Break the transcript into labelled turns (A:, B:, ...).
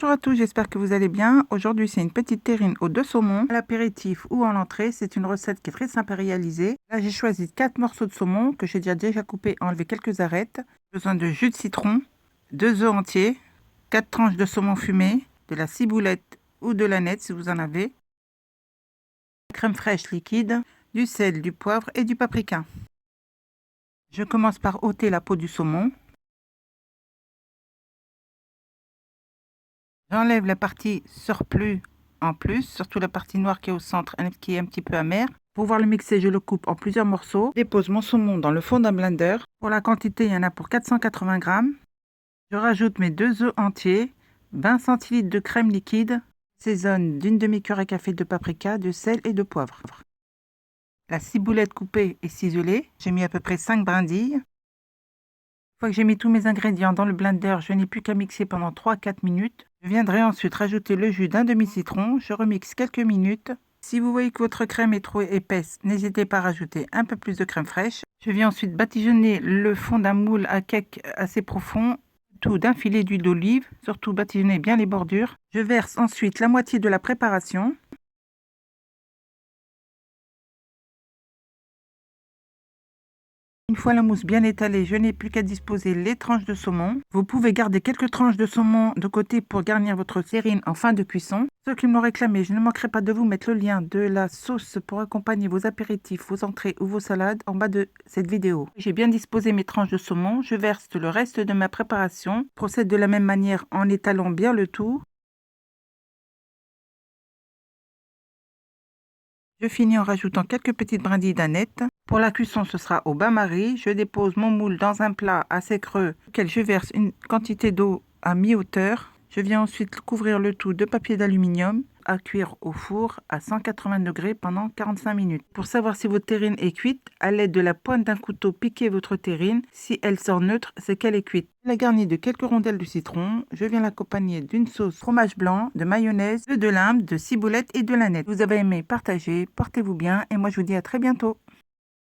A: Bonjour à tous, j'espère que vous allez bien. Aujourd'hui, c'est une petite terrine aux 2 saumons. À l'apéritif ou en entrée, c'est une recette qui est très simple à réaliser. Là, j'ai choisi 4 morceaux de saumon que j'ai déjà coupés, enlevé quelques arêtes. Besoin de jus de citron, 2 œufs entiers, 4 tranches de saumon fumé, de la ciboulette ou de l'aneth si vous en avez, crème fraîche liquide, du sel, du poivre et du paprika. Je commence par ôter la peau du saumon. J'enlève la partie surplus en plus, surtout la partie noire qui est au centre, qui est un petit peu amère. Pour pouvoir le mixer, je le coupe en plusieurs morceaux. Je dépose mon saumon dans le fond d'un blender. Pour la quantité, il y en a pour 480 grammes. Je rajoute mes 2 œufs entiers, 20 centilitres de crème liquide, assaisonne d'une demi-cuillère à café de paprika, de sel et de poivre. La ciboulette coupée et ciselée, j'ai mis à peu près 5 brindilles. Une fois que j'ai mis tous mes ingrédients dans le blender, je n'ai plus qu'à mixer pendant 3-4 minutes. Je viendrai ensuite rajouter le jus d'un demi-citron. Je remixe quelques minutes. Si vous voyez que votre crème est trop épaisse, n'hésitez pas à rajouter un peu plus de crème fraîche. Je viens ensuite badigeonner le fond d'un moule à cake assez profond, tout d'un filet d'huile d'olive, surtout badigeonner bien les bordures. Je verse ensuite la moitié de la préparation. Une fois la mousse bien étalée, je n'ai plus qu'à disposer les tranches de saumon. Vous pouvez garder quelques tranches de saumon de côté pour garnir votre terrine en fin de cuisson. Ceux qui me l'ont réclamé, je ne manquerai pas de vous mettre le lien de la sauce pour accompagner vos apéritifs, vos entrées ou vos salades en bas de cette vidéo. J'ai bien disposé mes tranches de saumon. Je verse le reste de ma préparation. Procède de la même manière en étalant bien le tout. Je finis en rajoutant quelques petites brindilles d'aneth. Pour la cuisson, ce sera au bain-marie. Je dépose mon moule dans un plat assez creux, auquel je verse une quantité d'eau à mi-hauteur. Je viens ensuite couvrir le tout de papier d'aluminium à cuire au four à 180 degrés pendant 45 minutes. Pour savoir si votre terrine est cuite, à l'aide de la pointe d'un couteau, piquez votre terrine. Si elle sort neutre, c'est qu'elle est cuite. Je la garnis de quelques rondelles de citron. Je viens l'accompagner d'une sauce fromage blanc, de mayonnaise, de lime, de ciboulette et de l'aneth. Vous avez aimé, partagez, portez-vous bien et moi je vous dis à très bientôt.